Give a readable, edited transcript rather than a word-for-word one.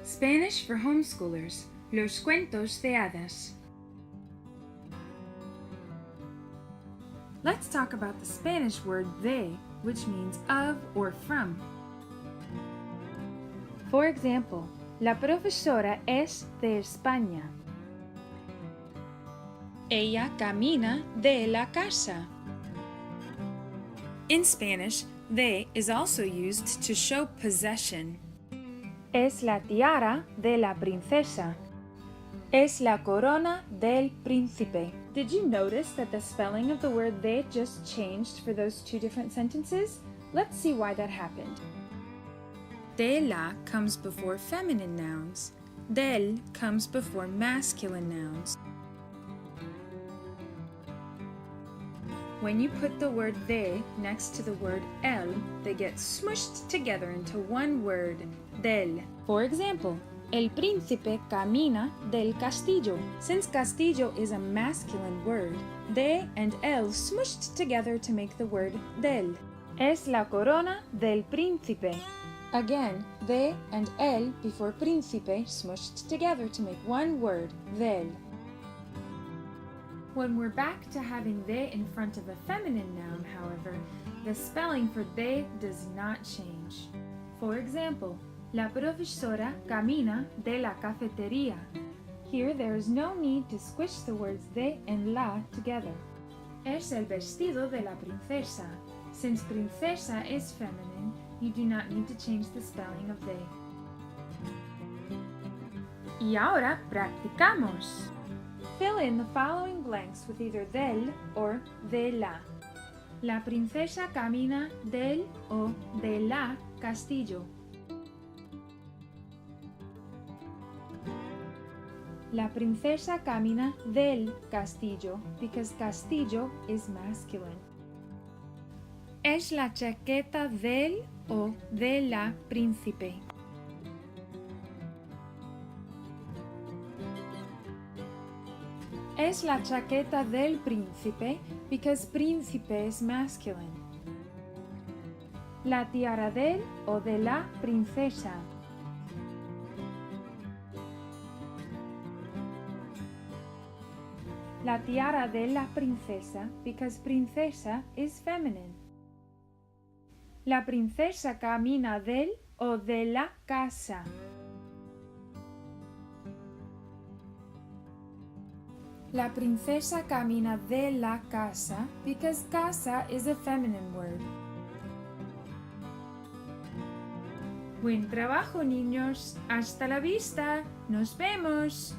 Spanish for homeschoolers, los cuentos de hadas. Let's talk about the Spanish word de, which means of or from. For example, la profesora es de España. Ella camina de la casa. In Spanish, de is also used to show possession. Es la tiara de la princesa. Es la corona del príncipe. Did you notice that the spelling of the word de just changed for those two different sentences? Let's see why that happened. De la comes before feminine nouns. Del comes before masculine nouns. When you put the word de next to the word el, they get smushed together into one word, del. For example, el príncipe camina del castillo. Since castillo is a masculine word, de and el smushed together to make the word del. Es la corona del príncipe. Again, de and el before príncipe smushed together to make one word, del. When we're back to having de in front of a feminine noun, however, the spelling for de does not change. For example, la profesora camina de la cafetería. Here there is no need to squish the words de and la together. Es el vestido de la princesa. Since princesa is feminine, you do not need to change the spelling of de. Y ahora practicamos. Fill in the following blanks with either del or de la. La princesa camina del o de la castillo. La princesa camina del castillo because castillo is masculine. Es la chaqueta del o de la príncipe. Es la chaqueta del príncipe because príncipe is masculine. La tiara del o de la princesa. La tiara de la princesa because princesa is feminine. La princesa camina del o de la casa. La princesa camina de la casa because casa is a feminine word. Buen trabajo, niños. Hasta la vista. Nos vemos.